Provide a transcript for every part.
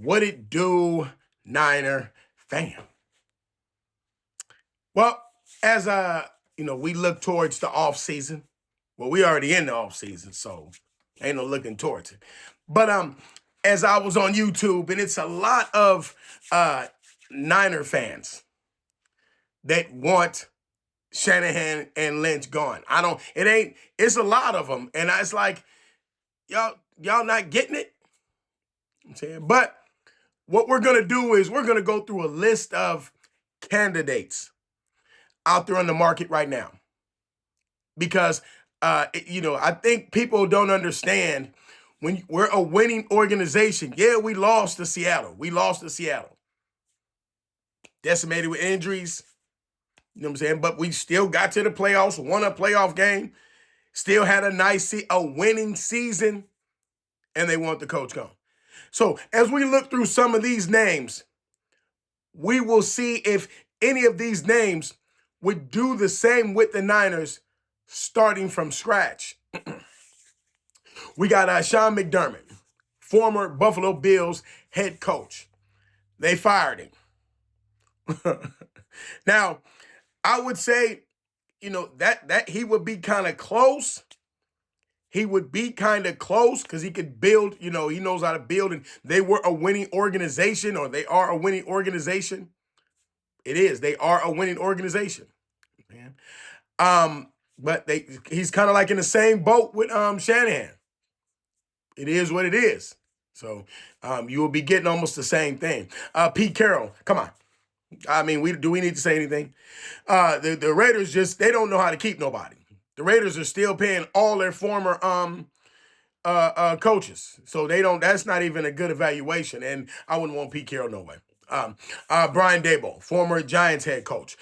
What it do, Niner fam? Well, as we look towards the off season. Well, we already in the off season, so ain't no looking towards it. But as I was on YouTube, and it's a lot of Niner fans that want Shanahan and Lynch gone. It's a lot of them, and it's like y'all not getting it. I'm saying, but what we're gonna do is we're gonna go through a list of candidates out there on the market right now because I think people don't understand when we're a winning organization. Yeah, we lost to Seattle. Decimated with injuries. You know what I'm saying? But we still got to the playoffs, won a playoff game, still had a winning season, and they want the coach gone. So as we look through some of these names, we will see if any of these names would do the same with the Niners starting from scratch. We got Sean McDermott, former Buffalo Bills head coach. They fired him. Now, I would say, that he would be kind of close. He would be kind of close because he could build, he knows how to build, and they were a winning organization, or they are a winning organization. It is. They are a winning organization. Man. But he's kind of like in the same boat with Shanahan. It is what it is. So you will be getting almost the same thing. Pete Carroll, come on. I mean, we need to say anything? The Raiders they don't know how to keep nobody. The Raiders are still paying all their former coaches. So that's not even a good evaluation. And I wouldn't want Pete Carroll no way. Brian Daboll, former Giants head coach.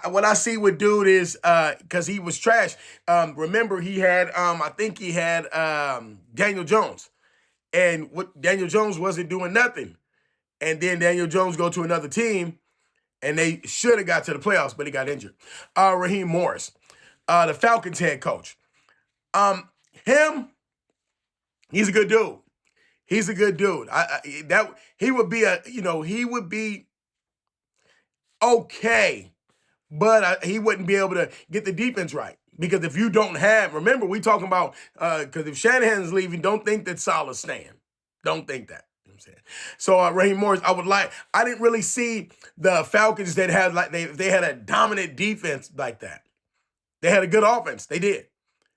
What I see with dude is because he was trash. Remember, he had I think he had Daniel Jones, and what Daniel Jones wasn't doing nothing, and then Daniel Jones go to another team, and they should have got to the playoffs, but he got injured. Raheem Morris, the Falcons head coach. He's a good dude. He's a good dude. He would be okay. But he wouldn't be able to get the defense right. Because if you don't have, remember, we talking about, because if Shanahan's leaving, don't think that Salah's staying. Don't think that. You know what I'm saying? So Raheem Morris, I didn't really see the Falcons that had, they had a dominant defense like that. They had a good offense. They did.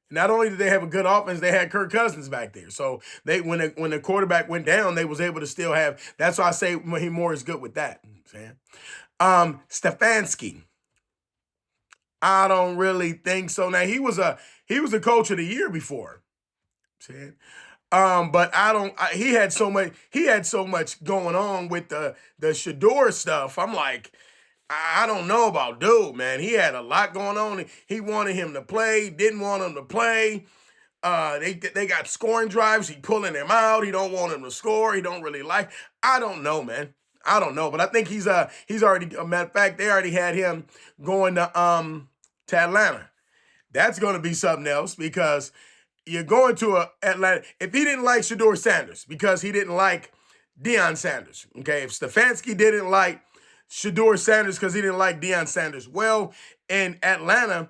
Not only did they have a good offense, they had Kirk Cousins back there. So when the quarterback went down, they was able to still have, that's why I say Raheem Morris is good with that. You know what I'm saying? Stefanski. I don't really think so. Now he was a coach of the year before. But he had so much going on with the Shador stuff. I'm like, I don't know about dude, man. He had a lot going on. He wanted him to play, didn't want him to play. They got scoring drives. He pulling them out. He don't want him to score. He don't really like. I don't know, man. I don't know, but I think he's already. A matter of fact, they already had him going to Atlanta. That's going to be something else because you're going to Atlanta. If he didn't like Shador Sanders because he didn't like Deion Sanders, okay? If Stefanski didn't like Shador Sanders because he didn't like Deion Sanders, well, in Atlanta,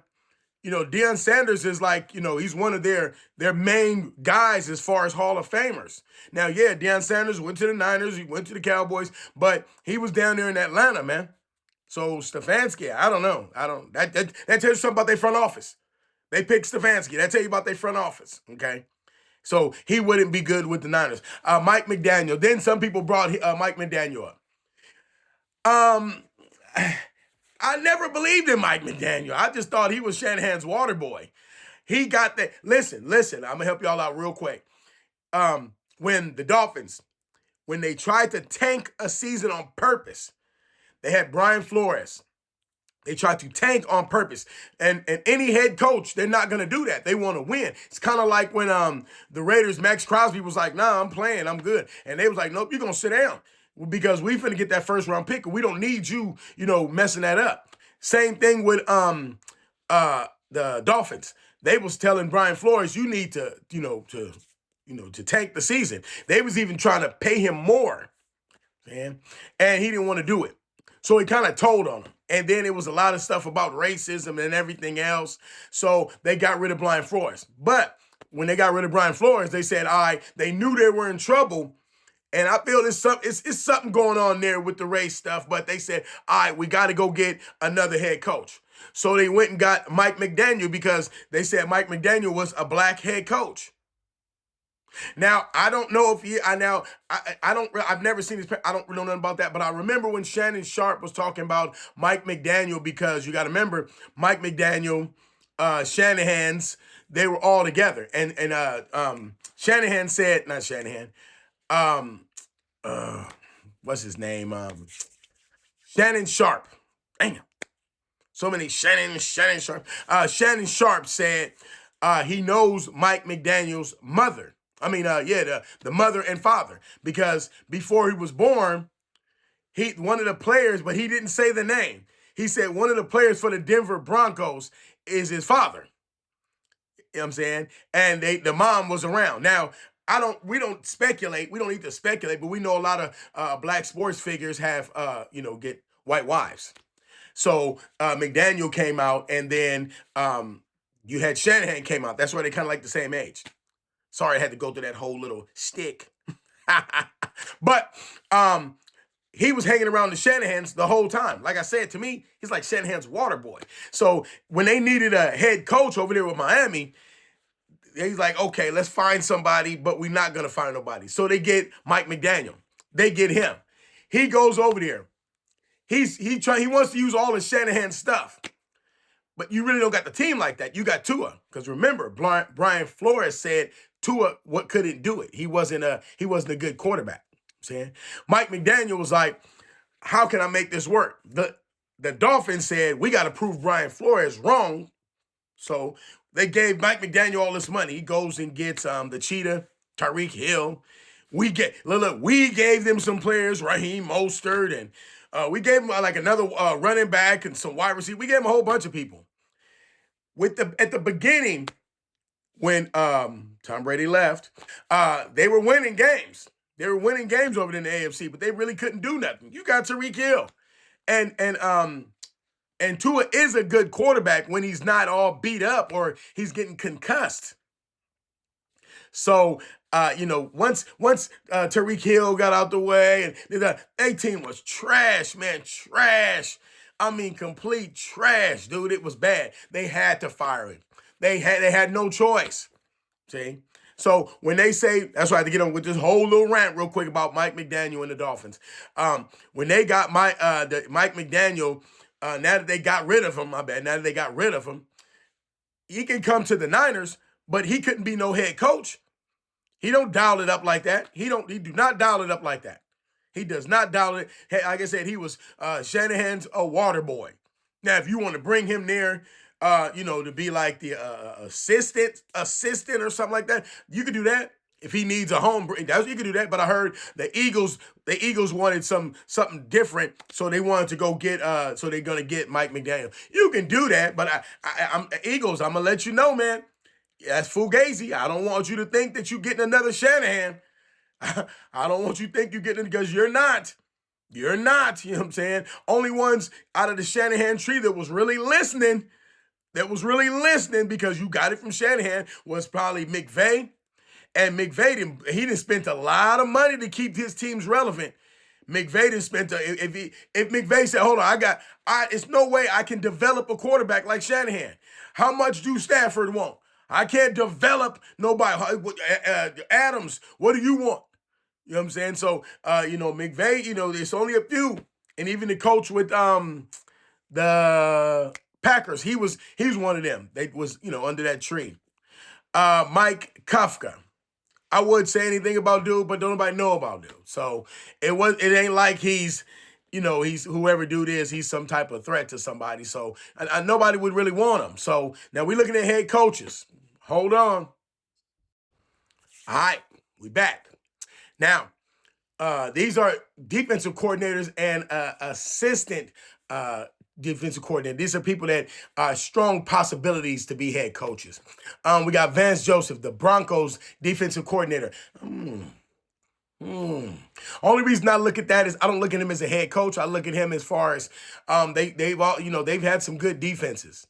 Deion Sanders is like, he's one of their main guys as far as Hall of Famers. Now, yeah, Deion Sanders went to the Niners, he went to the Cowboys, but he was down there in Atlanta, man. So Stefanski, I don't know. That tells you something about their front office. They picked Stefanski. That tell you about their front office, okay? So he wouldn't be good with the Niners. Mike McDaniel. Then some people brought Mike McDaniel up. I never believed in Mike McDaniel. I just thought he was Shanahan's water boy. He got that. Listen, I'm going to help y'all out real quick. When the Dolphins, when they tried to tank a season on purpose, they had Brian Flores. They tried to tank on purpose. And any head coach, they're not going to do that. They want to win. It's kind of like when the Raiders, Max Crosby was like, nah, I'm playing. I'm good. And they was like, nope, you're going to sit down because we finna get that first round pick. And we don't need you, messing that up. Same thing with the Dolphins. They was telling Brian Flores, you need to to tank the season. They was even trying to pay him more, man, and he didn't want to do it. So he kind of told on him. And then it was a lot of stuff about racism and everything else. So they got rid of Brian Flores. But when they got rid of Brian Flores, they said, all right, they knew they were in trouble. And I feel it's something going on there with the race stuff. But they said, all right, we got to go get another head coach. So they went and got Mike McDaniel because they said Mike McDaniel was a black head coach. Now, I don't know if I've never seen this. I don't know nothing about that, but I remember when Shannon Sharp was talking about Mike McDaniel, because you got to remember Mike McDaniel, Shanahan's, they were all together. And Shanahan said, not Shanahan, what's his name? Shannon Sharp. Damn. So many Shannon Sharp. Shannon Sharp said he knows Mike McDaniel's mother. I mean, the mother and father, because before he was born, one of the players, but he didn't say the name. He said one of the players for the Denver Broncos is his father. You know what I'm saying? And the mom was around. Now, we don't speculate. We don't need to speculate, but we know a lot of black sports figures have, get white wives. So McDaniel came out, and then you had Shanahan came out. That's why they kind of like the same age. Sorry, I had to go through that whole little stick. But he was hanging around the Shanahans the whole time. Like I said, to me, he's like Shanahan's water boy. So when they needed a head coach over there with Miami, he's like, okay, let's find somebody, but we're not going to find nobody. So they get Mike McDaniel. They get him. He goes over there. He wants to use all the Shanahan stuff. But you really don't got the team like that. You got Tua. Because remember, Brian Flores said Tua couldn't do it. He wasn't a good quarterback. Saying Mike McDaniel was like, how can I make this work? The Dolphins said, we got to prove Brian Flores wrong. So they gave Mike McDaniel all this money. He goes and gets the cheetah, Tyreek Hill. We gave them some players, Raheem Mostert, and we gave him like another running back and some wide receiver. We gave him a whole bunch of people. At the beginning, when Tom Brady left, they were winning games. They were winning games over in the AFC, but they really couldn't do nothing. You got Tyreek Hill, and Tua is a good quarterback when he's not all beat up or he's getting concussed. So, once Tyreek Hill got out the way, and the team was trash, man, trash. I mean, complete trash, dude. It was bad. They had to fire him. They had no choice. See? So when they say, that's why I had to get on with this whole little rant real quick about Mike McDaniel and the Dolphins. When they got Mike McDaniel, now that they got rid of him, he can come to the Niners, but he couldn't be no head coach. He don't dial it up like that. He do not dial it up like that. He does not dial it. Hey, like I said, he was Shanahan's a water boy. Now, if you want to bring him there, to be like the assistant or something like that, you could do that. If he needs a home, you could do that. But I heard the Eagles wanted something different, so they wanted to go get. So they're gonna get Mike McDaniel. You can do that, but I'm Eagles. I'm gonna let you know, man. That's fugazi. I don't want you to think that you're getting another Shanahan. I don't want you to think you're getting it, because you're not. You're not. You know what I'm saying? Only ones out of the Shanahan tree that was really listening, because you got it from Shanahan, was probably McVay. And McVay, he didn't spend a lot of money to keep his teams relevant. McVay didn't spend, if McVay said, hold on, it's no way I can develop a quarterback like Shanahan. How much do Stafford want? I can't develop nobody. Adams, what do you want? You know what I'm saying? So, McVay, there's only a few. And even the coach with the Packers, he was one of them. They was, under that tree. Mike Kafka. I wouldn't say anything about dude, but don't nobody know about dude. So it ain't like he's whoever dude is, he's some type of threat to somebody. So nobody would really want him. So now we're looking at head coaches. Hold on. All right, we back. Now, these are defensive coordinators and assistant defensive coordinator. These are people that are strong possibilities to be head coaches. We got Vance Joseph, the Broncos defensive coordinator. Only reason I look at that is I don't look at him as a head coach. I look at him as far as they've had some good defenses.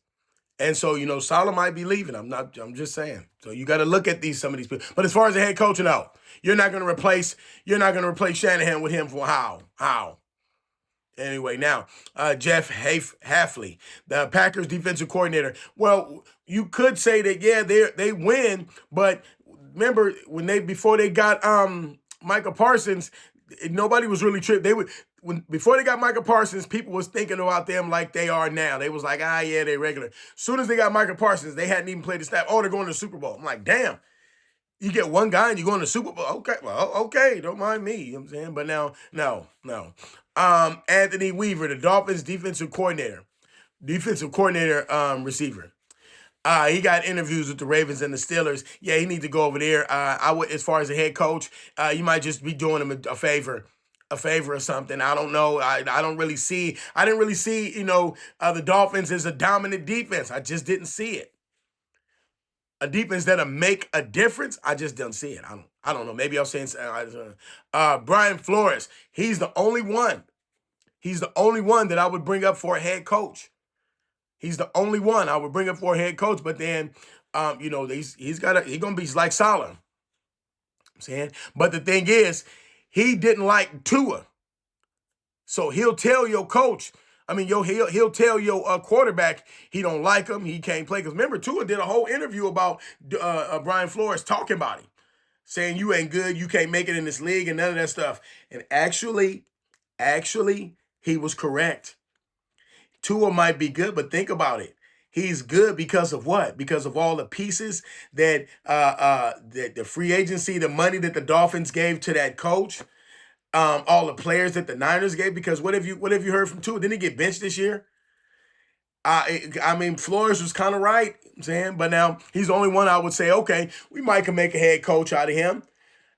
And so, Salah might be leaving. I'm just saying. So you got to look at some of these people. But as far as a head coach, no. You're not going to replace Shanahan with him for how? Anyway, now, Jeff Hafley, the Packers defensive coordinator. Well, you could say that, yeah, they win, but remember before they got Micah Parsons, nobody was really tripped. Before they got Micah Parsons, people was thinking about them like they are now. They was like, yeah, they regular. As soon as they got Micah Parsons, they hadn't even played the snap. Oh, they're going to the Super Bowl. I'm like, damn. You get one guy and you're going to the Super Bowl. Okay, well, okay, don't mind me. You know what I'm saying? But now, no. Anthony Weaver, the Dolphins defensive coordinator, receiver. He got interviews with the Ravens and the Steelers. Yeah, he needs to go over there. As far as a head coach, you might just be doing him a favor or something. I don't know. I didn't really see, the Dolphins as a dominant defense. I just didn't see it. A defense that'll make a difference, I just don't see it. I don't know. Maybe I'm saying Brian Flores. He's the only one. He's the only one that I would bring up for a head coach. He's the only one I would bring up for a head coach. But then, he's gonna be like Salah. I'm saying, but the thing is, he didn't like Tua, so he'll tell your coach. He'll tell your quarterback he don't like him, he can't play. Because remember, Tua did a whole interview about Brian Flores talking about him, saying you ain't good, you can't make it in this league, and none of that stuff. And actually, he was correct. Tua might be good, but think about it. He's good because of what? Because of all the pieces that the free agency, the money that the Dolphins gave to that coach. All the players that the Niners gave, because what have you heard from Tua? Didn't he get benched this year? Flores was kind of right, I'm saying, but now he's the only one I would say, okay, we might can make a head coach out of him.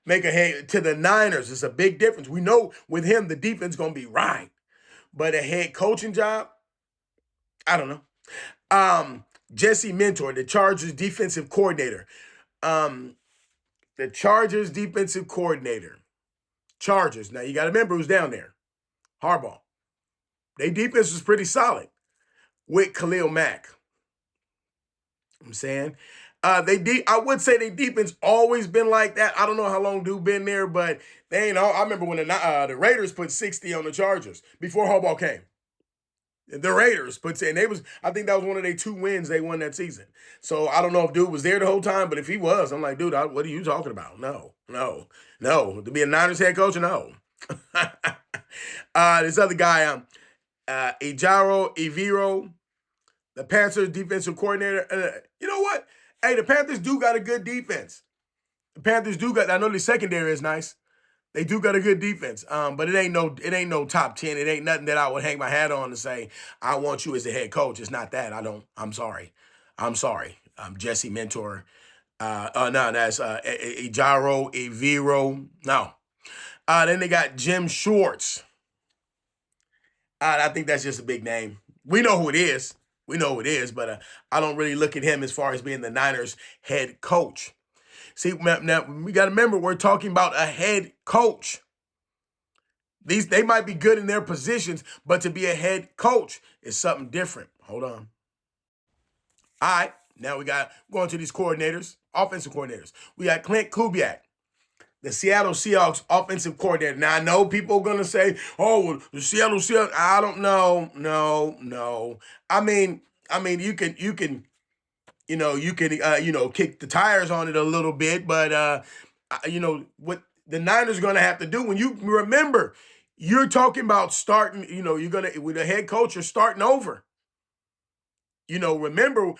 Make a head to the Niners. It's a big difference. We know with him, the defense is going to be right. But a head coaching job, I don't know. Jesse Mentor, the Chargers defensive coordinator. Chargers. Now, you got to remember who's down there. Harbaugh. Their defense was pretty solid with Khalil Mack. I'm saying. I would say their defense always been like that. I don't know how long dude been there, but they ain't all. I remember when the Raiders put 60 on the Chargers before Harbaugh came. The Raiders put in. I think that was one of their 2 wins they won that season. So I don't know if dude was there the whole time, but if he was, I'm like, dude, what are you talking about? No. To be a Niners head coach, no. This other guy, Ejiro Evero, the Panthers defensive coordinator. You know what? Hey, the Panthers do got a good defense. I know the secondary is nice. They do got a good defense, but it ain't no top 10. It ain't nothing that I would hang my hat on to say I want you as the head coach. It's not that. I'm sorry. Jesse Mentor. No, that's Ejiro Evero. No. Then they got Jim Schwartz. I think that's just a big name. We know who it is. But I don't really look at him as far as being the Niners head coach. See, now we got to remember, we're talking about a head coach. They might be good in their positions, but to be a head coach is something different. Hold on. All right, now we got going to these coordinators, offensive coordinators. We got Clint Kubiak, the Seattle Seahawks offensive coordinator. Now, I know people are going to say, oh, well, the Seattle Seahawks, I don't know. No. I mean, you can kick the tires on it a little bit, but, what the Niners are going to have to do, when you remember, you're talking about starting, with a head coach, you're starting over. Remember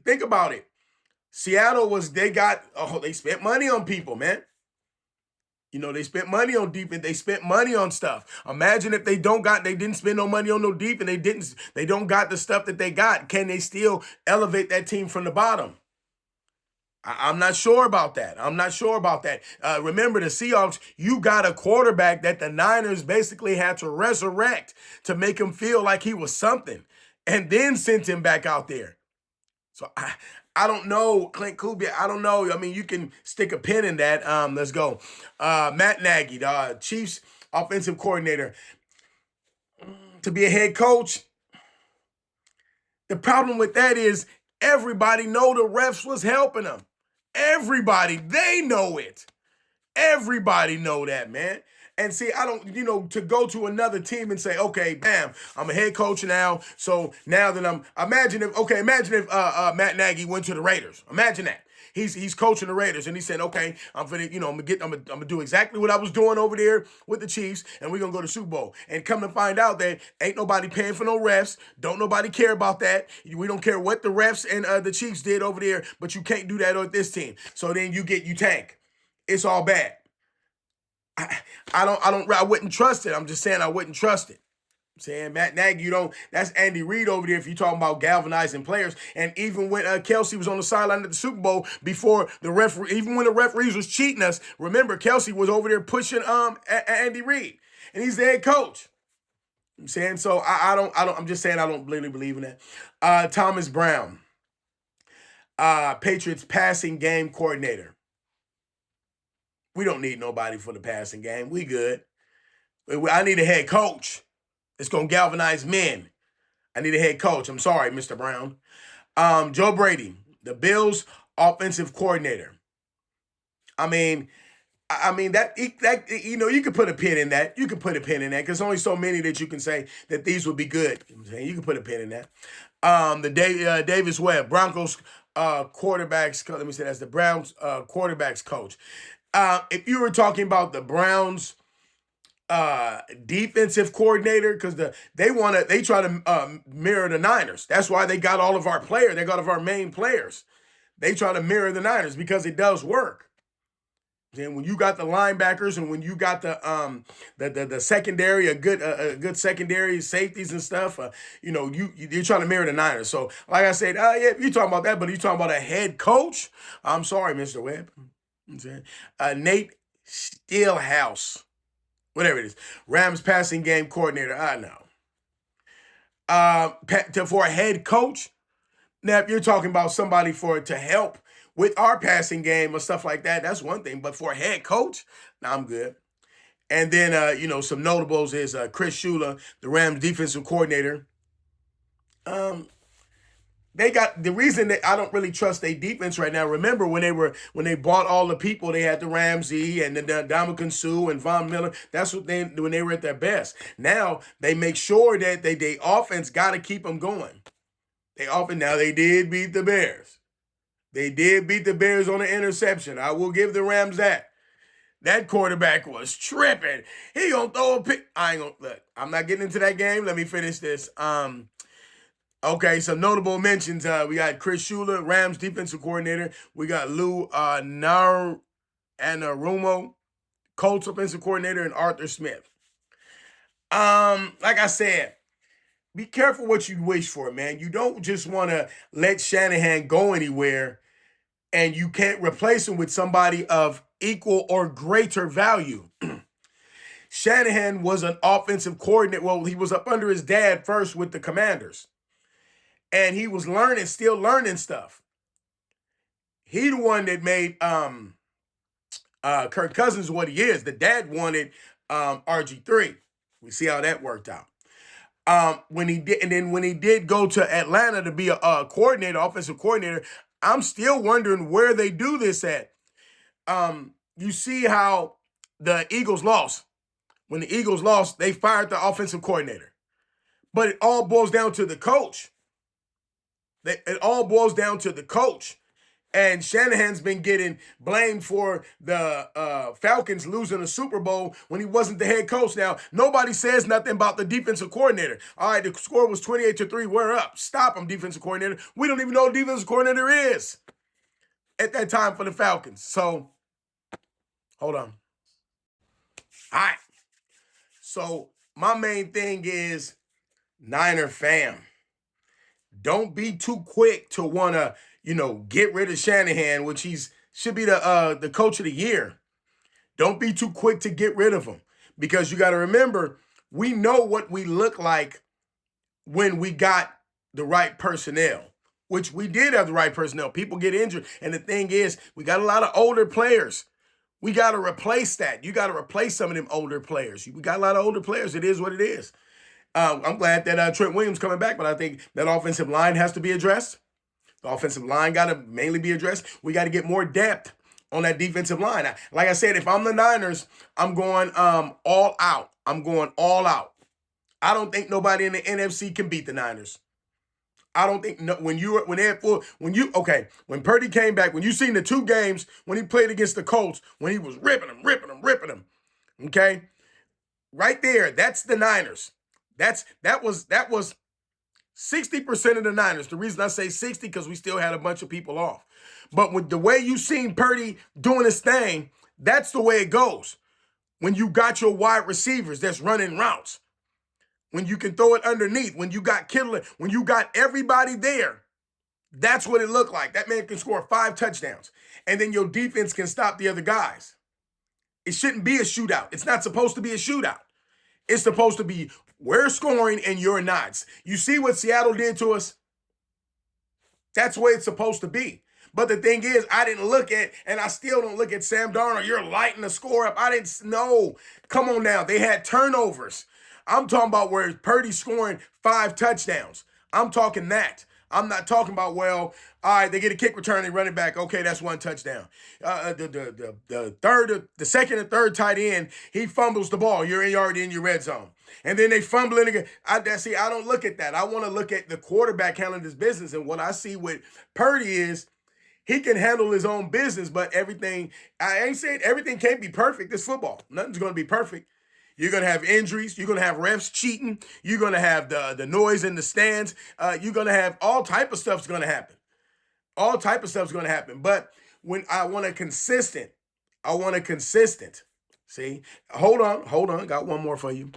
think about it. Seattle they spent money on people, man. They spent money on defense. They spent money on stuff. Imagine if they didn't spend no money on no defense. They don't got the stuff that they got. Can they still elevate that team from the bottom? I'm not sure about that. I'm not sure about that. Remember, the Seahawks, you got a quarterback that the Niners basically had to resurrect to make him feel like he was something and then sent him back out there. So I don't know, Clint Kubiak. I don't know. I mean, you can stick a pin in that. Let's go. Matt Nagy, the Chiefs offensive coordinator, to be a head coach. The problem with that is everybody know the refs was helping them. Everybody, they know it. Everybody know that, man. And see, I don't, to go to another team and say, okay, bam, I'm a head coach now. So now that imagine if Matt Nagy went to the Raiders. Imagine that. He's coaching the Raiders and he said, okay, I'm gonna do exactly what I was doing over there with the Chiefs, and we're gonna go to Super Bowl. And come to find out that ain't nobody paying for no refs. Don't nobody care about that. We don't care what the refs and the Chiefs did over there, but you can't do that with this team. So then you tank. It's all bad. I wouldn't trust it. I'm just saying I wouldn't trust it. I'm saying Matt Nagy, that's Andy Reid over there if you're talking about galvanizing players. And even when Kelsey was on the sideline at the Super Bowl before even when the referees was cheating us, remember Kelsey was over there pushing Andy Reid. And he's the head coach. I'm saying, so I'm just saying I don't really believe in that. Thomas Brown, Patriots passing game coordinator. We don't need nobody for the passing game. We good. I need a head coach. It's going to galvanize men. I need a head coach. I'm sorry, Mr. Brown. Joe Brady, the Bills offensive coordinator. I mean that you could put a pin in that. You could put a pin in that because there's only so many that you can say that these would be good. You can put a pin in that. Davis Webb, Broncos quarterbacks. Let me say that's the Browns quarterbacks coach. If you were talking about the Browns defensive coordinator, because they try to mirror the Niners. That's why they got all of our players. They got all of our main players. They try to mirror the Niners because it does work. And when you got the linebackers and when you got the secondary, a good secondary safeties and stuff, you're trying to mirror the Niners. So like I said, yeah, you're talking about that, but you're talking about a head coach. I'm sorry, Mr. Webb. Nate Steelhouse, whatever it is, Rams passing game coordinator. I know. For a head coach, now if you're talking about somebody to help with our passing game or stuff like that, that's one thing. But for a head coach, I'm good. And then some notables is Chris Shula, the Rams defensive coordinator. They got the reason that I don't really trust their defense right now. Remember when they bought all the people, they had the Ramsey and the Ndamukong Suh and Von Miller. That's when they were at their best. Now they make sure that they offense got to keep them going. They did beat the Bears. They did beat the Bears on an interception. I will give the Rams that. That quarterback was tripping. He gonna throw a pick. I'm not getting into that game. Let me finish this. Okay, some notable mentions. We got Chris Shula, Rams defensive coordinator. We got Lou Anarumo, Colts offensive coordinator, and Arthur Smith. Like I said, be careful what you wish for, man. You don't just want to let Shanahan go anywhere and you can't replace him with somebody of equal or greater value. Shanahan was an offensive coordinator. Well, he was up under his dad first with the Commanders. And he was still learning stuff. He the one that made Kirk Cousins what he is. The dad wanted RG3. We see how that worked out. When he did go to Atlanta to be a offensive coordinator, I'm still wondering where they do this at. You see how the Eagles lost. When the Eagles lost, they fired the offensive coordinator. But it all boils down to the coach. It all boils down to the coach. And Shanahan's been getting blamed for the Falcons losing the Super Bowl when he wasn't the head coach. Now, nobody says nothing about the defensive coordinator. All right, the score was 28-3. We're up. Stop him, defensive coordinator. We don't even know who defensive coordinator is at that time for the Falcons. So, hold on. All right. So, my main thing is Niner fam. Don't be too quick to want to, get rid of Shanahan, which should be the coach of the year. Don't be too quick to get rid of him, because you got to remember, we know what we look like when we got the right personnel, which we did have the right personnel. People get injured. And the thing is, we got a lot of older players. We got to replace that. You got to replace some of them older players. We got a lot of older players. It is what it is. I'm glad that Trent Williams coming back, but I think that offensive line has to be addressed. The offensive line got to mainly be addressed. We got to get more depth on that defensive line. Like I said, if I'm the Niners, I'm going all out. I'm going all out. I don't think nobody in the NFC can beat the Niners. I don't think when Purdy came back, when you seen the 2 games when he played against the Colts, when he was ripping them, okay, right there, that's the Niners. That was 60% of the Niners. The reason I say 60 because we still had a bunch of people off. But with the way you seen Purdy doing his thing, that's the way it goes. When you got your wide receivers that's running routes, when you can throw it underneath, when you got Kittle, when you got everybody there, that's what it looked like. That man can score 5 touchdowns, and then your defense can stop the other guys. It shouldn't be a shootout. It's not supposed to be a shootout. It's supposed to be, we're scoring and you're not. You see what Seattle did to us? That's the way it's supposed to be. But the thing is, I didn't look at, and I still don't look at Sam Darnold. You're lighting the score up. I didn't know. Come on now. They had turnovers. I'm talking about where Purdy scoring 5 touchdowns. I'm talking that. I'm not talking about, well, all right, they get a kick return, they run it back. Okay, that's 1 touchdown. The second and third tight end, he fumbles the ball. You're already in your red zone. And then they fumble it again. I don't look at that. I want to look at the quarterback handling his business. And what I see with Purdy is he can handle his own business, but everything, I ain't saying everything can't be perfect. It's football. Nothing's going to be perfect. You're going to have injuries. You're going to have refs cheating. You're going to have the noise in the stands. You're going to have all type of stuff's going to happen. All type of stuff's going to happen. But when I want a consistent. See, hold on. Got one more for you.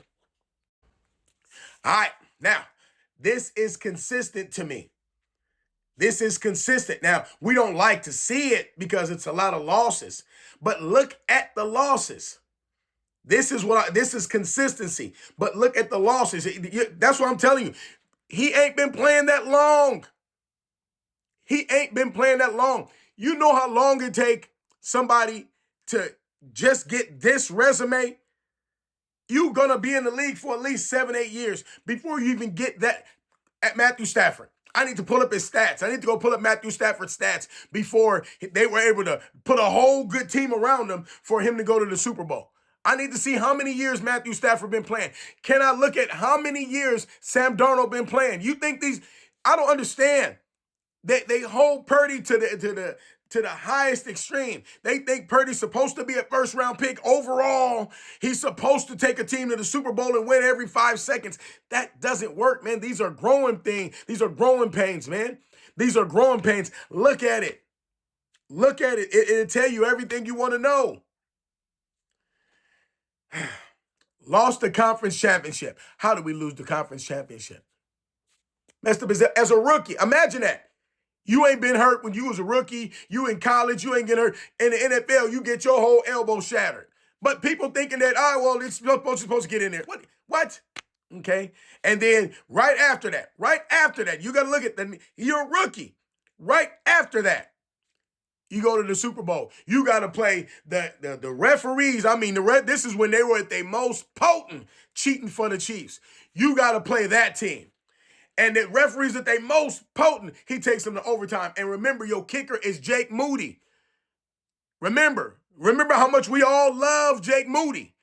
All right. Now, this is consistent to me. This is consistent. Now, we don't like to see it because it's a lot of losses. But look at the losses. This is consistency. But look at the losses. That's what I'm telling you. He ain't been playing that long. You know how long it take somebody to just get this resume? You're going to be in the league for at least 7-8 years before you even get that at Matthew Stafford. I need to pull up his stats. I need to go pull up Matthew Stafford's stats before they were able to put a whole good team around him for him to go to the Super Bowl. I need to see how many years Matthew Stafford been playing. Can I look at how many years Sam Darnold been playing? You think I don't understand. They hold Purdy to the highest extreme. They think Purdy's supposed to be a first-round pick overall. He's supposed to take a team to the Super Bowl and win every 5 seconds. That doesn't work, man. These are growing things. These are growing pains, man. These are growing pains. Look at it. It'll tell you everything you want to know. Lost the conference championship. How did we lose the conference championship? Messed up as a rookie. Imagine that. You ain't been hurt when you was a rookie. You in college, you ain't get hurt. In the NFL, you get your whole elbow shattered. But people thinking that, it's supposed to get in there. What? Okay. And then right after that, you got to look at you're a rookie. Right after that, you go to the Super Bowl. You got to play the referees. I mean, this is when they were at their most potent cheating for the Chiefs. You got to play that team. And the referees at their most potent, he takes them to overtime. And remember, your kicker is Jake Moody. Remember how much we all love Jake Moody.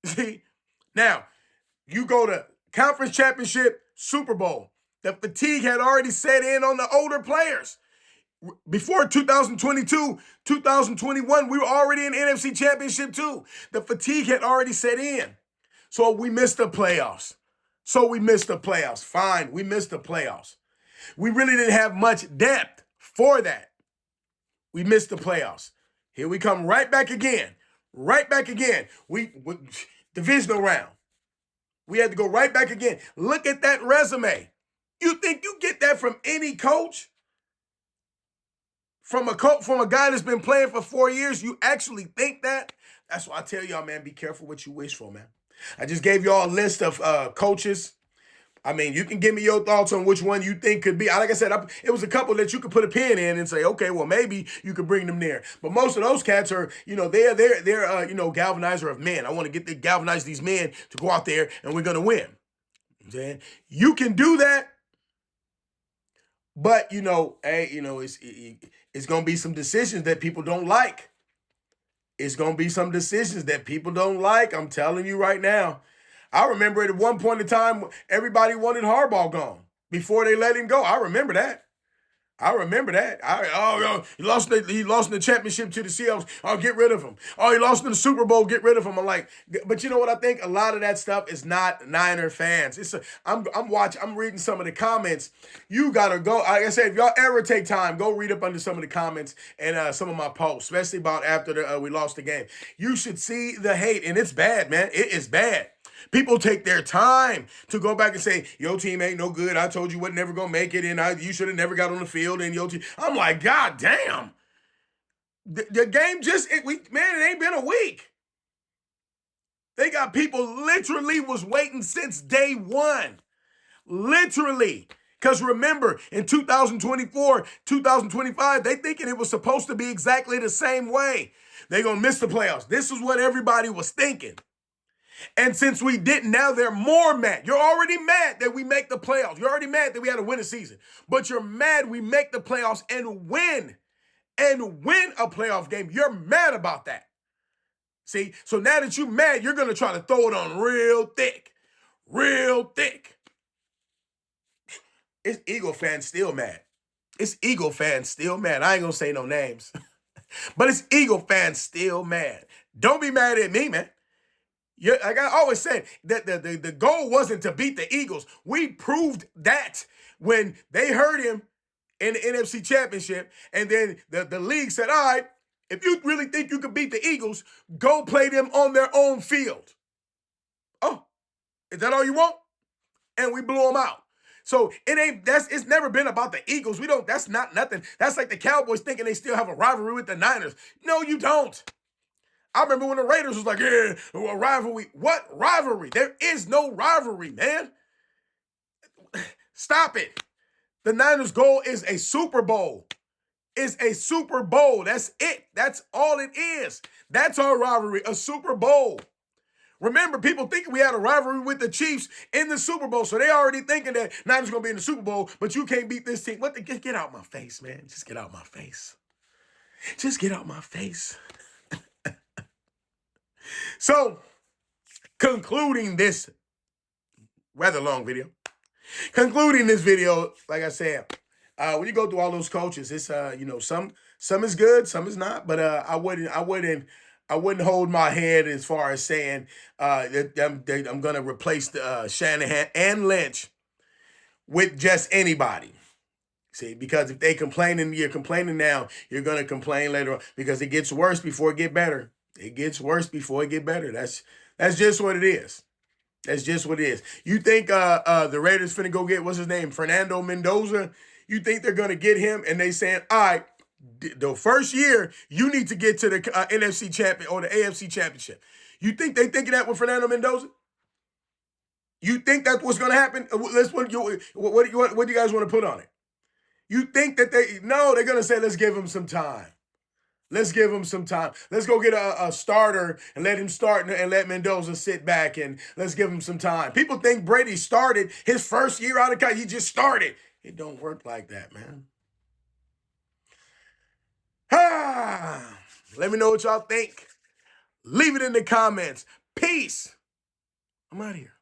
See, now, you go to conference championship, Super Bowl. The fatigue had already set in on the older players. Before 2022, 2021, we were already in NFC Championship too. The fatigue had already set in. So we missed the playoffs. Fine, we missed the playoffs. We really didn't have much depth for that. We missed the playoffs. Here we come right back again. We divisional round. We had to go right back again. Look at that resume. You think you get that from any coach? From a guy that's been playing for 4 years, you actually think that? That's why I tell y'all, man, be careful what you wish for, man. I just gave y'all a list of coaches. I mean, you can give me your thoughts on which one you think could be. Like I said, it was a couple that you could put a pin in and say, okay, well, maybe you could bring them there. But most of those cats are, they're galvanizer of men. I want to galvanize these men to go out there and we're going to win. You know what I'm saying? You can do that. But, it's going to be some decisions that people don't like. It's going to be some decisions that people don't like. I'm telling you right now. I remember at one point in time, everybody wanted Harbaugh gone before they let him go. I remember that. He lost in the championship to the Seahawks. Oh, get rid of him. Oh, he lost in the Super Bowl. Get rid of him. I'm like, but you know what? I think a lot of that stuff is not Niner fans. I'm reading some of the comments. You gotta go. Like I said, if y'all ever take time, go read up under some of the comments and some of my posts, especially about after we lost the game. You should see the hate, and it's bad, man. It is bad. People take their time to go back and say, your team ain't no good. I told you wasn't never going to make it, and you should have never got on the field, and your team. I'm like, God damn. The game it ain't been a week. They got people literally was waiting since day one. Literally. Because remember, in 2024, 2025, they thinking it was supposed to be exactly the same way. They're going to miss the playoffs. This is what everybody was thinking. And since we didn't, now they're more mad. You're already mad that we make the playoffs. You're already mad that we had to win a season. But you're mad we make the playoffs and win a playoff game. You're mad about that. See? So now that you're mad, you're going to try to throw it on real thick. Real thick. It's Eagle fans still mad. It's Eagle fans still mad. I ain't going to say no names. But it's Eagle fans still mad. Don't be mad at me, man. Yeah, like I always said, that the goal wasn't to beat the Eagles. We proved that when they hurt him in the NFC Championship, and then the league said, all right, if you really think you can beat the Eagles, go play them on their own field. Oh, is that all you want? And we blew them out. So it's never been about the Eagles. That's not nothing. That's like the Cowboys thinking they still have a rivalry with the Niners. No, you don't. I remember when the Raiders was like, yeah, a rivalry. What rivalry? There is no rivalry, man. Stop it. The Niners' goal is a Super Bowl. It's a Super Bowl. That's it. That's all it is. That's our rivalry, a Super Bowl. Remember, people thinking we had a rivalry with the Chiefs in the Super Bowl, so they already thinking that Niners going to be in the Super Bowl, but you can't beat this team. Get out my face, man. Just get out my face. Just get out my face. So, concluding this rather long video. Concluding this video, like I said, when you go through all those coaches, it's some is good, some is not. But I wouldn't hold my head as far as saying that I'm gonna replace the Shanahan and Lynch with just anybody. See, because if you're complaining now, you're gonna complain later on because it gets worse before it get better. It gets worse before it get better. That's just what it is. That's just what it is. You think the Raiders finna go get, what's his name, Fernando Mendoza? You think they're going to get him and they saying, all right, the first year, you need to get to the NFC champion or the AFC championship. You think they thinking that with Fernando Mendoza? You think that's what's going to happen? What do you guys want to put on it? You think that they're going to say, let's give him some time. Let's give him some time. Let's go get a starter and let him start and let Mendoza sit back and let's give him some time. People think Brady started his first year out of college. He just started. It don't work like that, man. Let me know what y'all think. Leave it in the comments. Peace. I'm out of here.